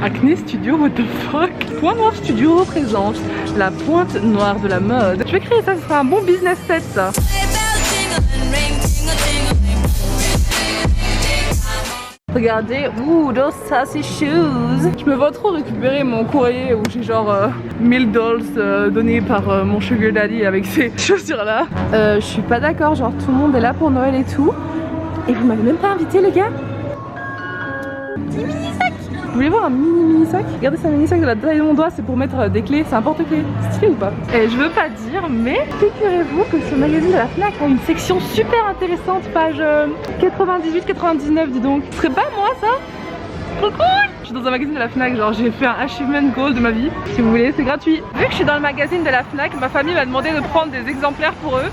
Acné Studio, what the fuck. Point Noir Studio représente la pointe noire de la mode. Je vais créer ça, ce sera un bon business set ça. Regardez, ouh, those sassy shoes. Je me vois trop récupérer mon courrier où j'ai genre 1000 $ donnés par mon sugar daddy avec ces chaussures là. Je suis pas d'accord, genre tout le monde est là pour Noël et tout. Et vous m'avez même pas invité les gars. Petit mini sac. Vous voulez voir un mini sac? Regardez, c'est un mini sac de la taille de mon doigt, c'est pour mettre des clés, c'est un porte-clés. Stylé ou pas? Et je veux pas dire, mais figurez-vous que ce magazine de la Fnac a une section super intéressante, page 98-99 dis donc. Ce serait pas moi ça? Trop cool! Je suis dans un magazine de la Fnac, genre j'ai fait un achievement goal de ma vie. Si vous voulez, c'est gratuit. Vu que je suis dans le magazine de la Fnac, ma famille m'a demandé de prendre des exemplaires pour eux.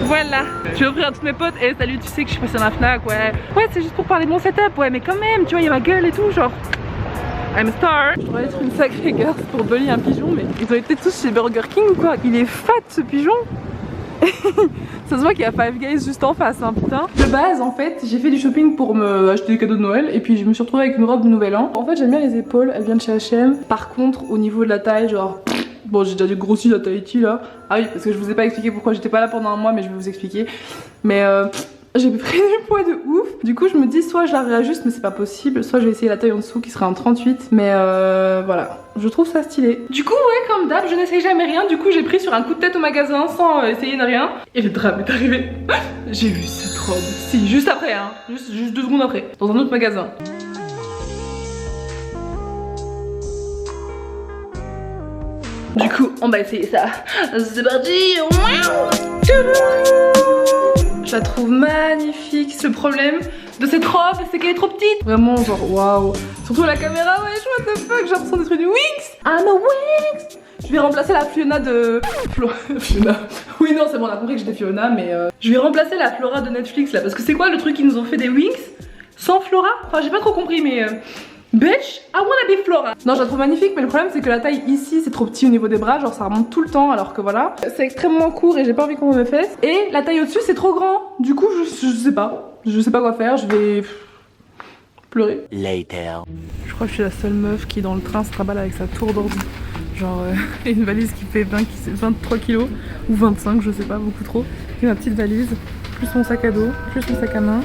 Voilà, je vais offrir à toutes mes potes. Et salut, tu sais que je suis passée dans la Fnac, ouais. Ouais, c'est juste pour parler de mon setup, ouais, mais quand même, tu vois, il y a ma gueule et tout, genre. I'm a star. Je dois être une sacrée garce pour voler un pigeon, mais ils ont été tous chez Burger King ou quoi? Il est fat ce pigeon. Ça se voit qu'il y a Five Guys juste en face, hein, putain. De base, en fait, j'ai fait du shopping pour me acheter des cadeaux de Noël. Et puis je me suis retrouvée avec une robe de Nouvel An. En fait, j'aime bien les épaules, elle vient de chez H&M. Par contre, au niveau de la taille, genre... Bon, j'ai déjà grossi la Tahiti là. Ah oui, parce que je vous ai pas expliqué pourquoi j'étais pas là pendant un mois, mais je vais vous expliquer. Mais j'ai pris du poids de ouf. Du coup, je me dis soit je la réajuste, mais c'est pas possible. Soit je vais essayer la taille en dessous qui serait en 38. Mais voilà, je trouve ça stylé. Du coup, ouais, comme d'hab, je n'essaye jamais rien. Du coup, j'ai pris sur un coup de tête au magasin sans essayer de rien. Et le drame est arrivé. J'ai vu cette robe. Si, juste après, hein. Juste 2 secondes après. Dans un autre magasin. Du coup, on va essayer ça. C'est parti. Je la trouve magnifique. Ce problème de cette robe, c'est qu'elle est trop petite. Vraiment, genre, waouh. Surtout la caméra, ouais, what the fuck. J'ai l'impression d'être une Winx. I'm a Winx. Je vais remplacer la Fiona de... Fiona. Oui, non, c'est bon, on a compris que j'étais Fiona, mais... Je vais remplacer la Flora de Netflix, là. Parce que c'est quoi le truc qu'ils nous ont fait des Winx sans Flora? Enfin, j'ai pas trop compris, mais... Bitch, I wanna be Flora. Non, je la trouve magnifique, mais le problème c'est que la taille ici c'est trop petit au niveau des bras, genre ça remonte tout le temps, alors que voilà, c'est extrêmement court et j'ai pas envie qu'on me fesse. Et la taille au-dessus c'est trop grand. Du coup, je sais pas quoi faire. Je vais pleurer. Later. Je crois que je suis la seule meuf qui dans le train se traballe avec sa tour d'ordi. Genre une valise qui fait 23 kilos ou 25, je sais pas, beaucoup trop. Et ma petite valise, plus mon sac à dos, plus mon sac à main.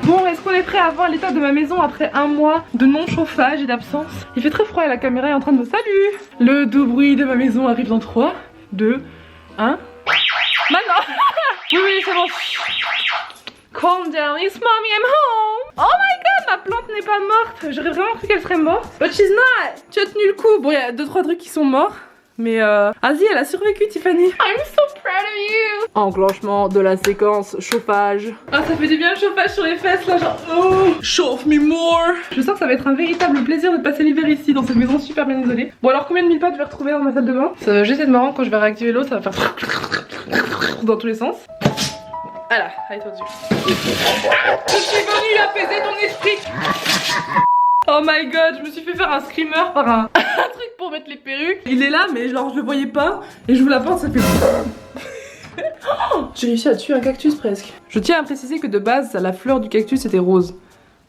Bon, est-ce qu'on est prêt à voir l'état de ma maison après un mois de non-chauffage et d'absence? Il fait très froid et la caméra est en train de me saluer. Le doux bruit de ma maison arrive dans 3, 2, 1. Maintenant. Oui, c'est bon. Calm down, it's mommy, I'm home. Oh my god, ma plante n'est pas morte. J'aurais vraiment cru qu'elle serait morte. But she's not. Tu as tenu le coup. Bon, il y a 2-3 trucs qui sont morts. Mais Asie, elle a survécu, Tiffany. I'm so proud of you. Enclenchement de la séquence chauffage. Ah, ça fait du bien le chauffage sur les fesses là, genre oh, chauffe me more. Je sens que ça va être un véritable plaisir de passer l'hiver ici dans cette maison super bien isolée. Bon alors combien de mille pas je vais retrouver dans ma salle de bain? J'essaie de me rendre quand je vais réactiver l'eau, ça va faire dans tous les sens. Voilà, allez toi dessus. Je suis venue apaiser ton esprit. Oh my god, je me suis fait faire un screamer par un truc pour mettre les perruques. Il est là mais genre je le voyais pas. Et je vous la porte, ça fait... Oh, j'ai réussi à tuer un cactus presque. Je tiens à préciser que de base la fleur du cactus était rose.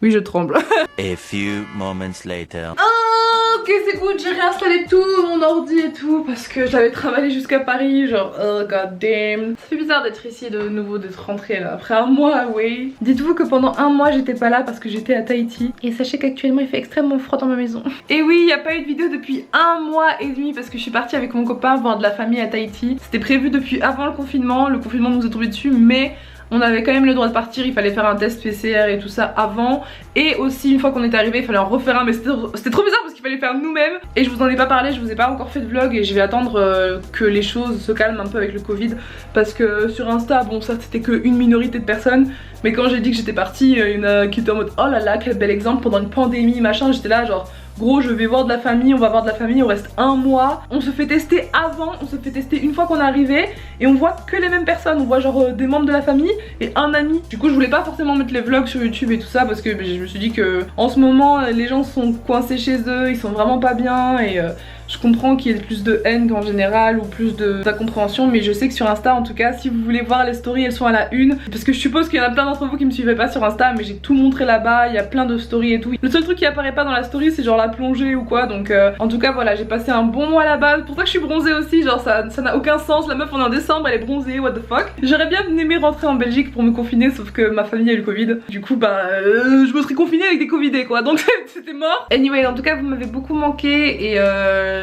Oui, je tremble. A few moments later. Oh, ok, c'est good, j'ai réinstallé tout, mon ordi et tout, parce que j'avais travaillé jusqu'à Paris, genre, oh god damn. Ça fait bizarre d'être ici de nouveau, d'être rentrée là, après un mois, oui. Dites-vous que pendant un mois, j'étais pas là parce que j'étais à Tahiti. Et sachez qu'actuellement, il fait extrêmement froid dans ma maison. Et oui, il n'y a pas eu de vidéo depuis un mois et demi parce que je suis partie avec mon copain voir de la famille à Tahiti. C'était prévu depuis avant le confinement nous est tombé dessus, mais... on avait quand même le droit de partir, il fallait faire un test PCR et tout ça avant. Et aussi une fois qu'on était arrivé il fallait en refaire un, mais c'était trop bizarre parce qu'il fallait faire nous-mêmes. Et je vous en ai pas parlé, je vous ai pas encore fait de vlog et je vais attendre que les choses se calment un peu avec le Covid. Parce que sur Insta, bon ça c'était qu'une minorité de personnes. Mais quand j'ai dit que j'étais partie, il y en a qui étaient en mode oh là là quel bel exemple pendant une pandémie machin. J'étais là genre gros je vais voir de la famille, on va voir de la famille, on reste un mois. On se fait tester avant, on se fait tester une fois qu'on est arrivé. Et on voit que les mêmes personnes, on voit genre des membres de la famille et un ami. Du coup je voulais pas forcément mettre les vlogs sur YouTube et tout ça parce que je me suis dit que en ce moment les gens sont coincés chez eux, ils sont vraiment pas bien et Je comprends qu'il y ait plus de haine qu'en général ou plus d'incompréhension, mais je sais que sur Insta en tout cas, si vous voulez voir les stories, elles sont à la une. Parce que je suppose qu'il y en a plein d'entre vous qui me suivaient pas sur Insta, mais j'ai tout montré là-bas, il y a plein de stories et tout. Le seul truc qui apparaît pas dans la story, c'est genre la plongée ou quoi, donc en tout cas voilà, j'ai passé un bon mois là-bas. C'est pour ça que je suis bronzée aussi, genre ça n'a aucun sens. La meuf on est en décembre, elle est bronzée, what the fuck. J'aurais bien aimé rentrer en Belgique pour me confiner, sauf que ma famille a eu le Covid. Du coup bah je me serais confinée avec des Covidés quoi, donc c'était mort. Anyway, en tout cas vous m'avez beaucoup manqué et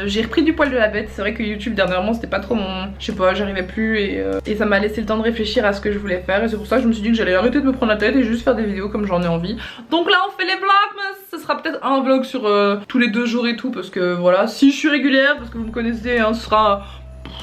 j'ai repris du poil de la bête. C'est vrai que YouTube dernièrement c'était pas trop mon... Je sais pas, j'arrivais plus et ça m'a laissé le temps de réfléchir à ce que je voulais faire. Et c'est pour ça que je me suis dit que j'allais arrêter de me prendre la tête et juste faire des vidéos comme j'en ai envie. Donc là on fait les vlogs, mais ce sera peut-être un vlog sur tous les 2 jours et tout. Parce que voilà, si je suis régulière, parce que vous me connaissez, hein, ce sera...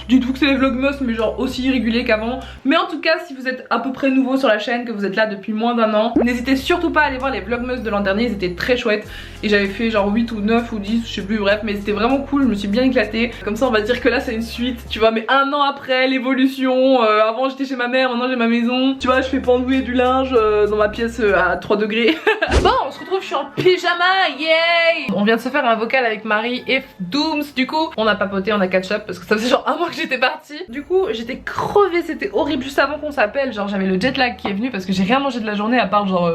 Dites-vous que c'est les vlogmas mais genre aussi irréguliers qu'avant. Mais en tout cas si vous êtes à peu près nouveau sur la chaîne, que vous êtes là depuis moins d'1 an, n'hésitez surtout pas à aller voir les vlogmas de l'an dernier, ils étaient très chouettes. Et j'avais fait genre 8 ou 9 ou 10, je sais plus, bref, mais c'était vraiment cool, je me suis bien éclatée. Comme ça on va dire que là c'est une suite, tu vois, mais 1 an après l'évolution, avant j'étais chez ma mère, maintenant j'ai ma maison. Tu vois, je fais pendouiller du linge dans ma pièce à 3 degrés. Bon, on se retrouve, je suis en pyjama, yay! On vient de se faire un vocal avec Marie et Dooms, du coup on a papoté, on a catch up parce que ça faisait genre 1 mois que j'étais partie. Du coup j'étais crevée, c'était horrible juste avant qu'on s'appelle. Genre j'avais le jet lag qui est venu parce que j'ai rien mangé de la journée à part genre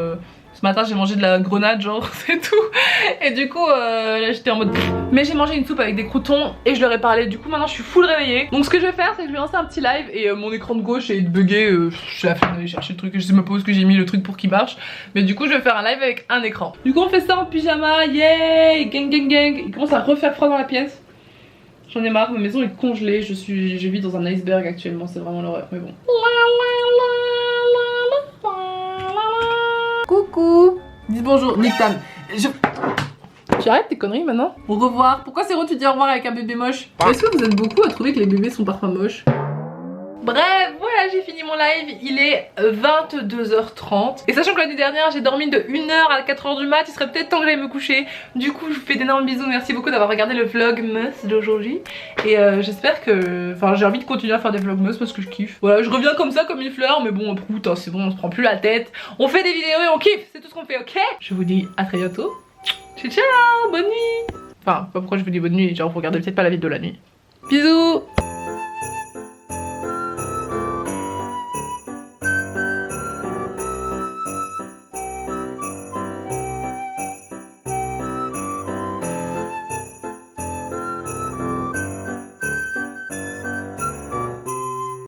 ce matin j'ai mangé de la grenade genre c'est tout. Et du coup là j'étais en mode mais j'ai mangé une soupe avec des croutons et je leur ai parlé. Du coup maintenant je suis full réveillée. Donc ce que je vais faire c'est que je vais lancer un petit live et mon écran de gauche est bugué. J'ai la flemme d'aller chercher le truc, je sais même pas où est-ce que j'ai mis le truc pour qu'il marche. Mais du coup je vais faire un live avec un écran. Du coup on fait ça en pyjama, yay, gang gang gang. Il commence à refaire froid dans la pièce. J'en ai marre, ma maison est congelée, je vis dans un iceberg actuellement, c'est vraiment l'horreur, mais bon. Coucou. Dis bonjour, Nick Tam. Tu arrêtes tes conneries maintenant? Au revoir. Pourquoi c'est tu dis au revoir avec un bébé moche? Est-ce que vous êtes beaucoup à trouver que les bébés sont parfois moches? Bref, voilà, j'ai fini mon live, il est 22h30. Et sachant que l'année dernière j'ai dormi de 1h à 4h du mat, il serait peut-être temps que j'aille me coucher. Du coup je vous fais d'énormes bisous, merci beaucoup d'avoir regardé le vlogmas d'aujourd'hui. Et j'espère que... Enfin j'ai envie de continuer à faire des vlogmas parce que je kiffe. Voilà, je reviens comme ça comme une fleur, mais bon putain c'est bon, on se prend plus la tête. On fait des vidéos et on kiffe, c'est tout ce qu'on fait, ok? Je vous dis à très bientôt. Ciao ciao, bonne nuit. Enfin, pas pourquoi je vous dis bonne nuit, genre vous regardez peut-être pas la vidéo de la nuit. Bisous.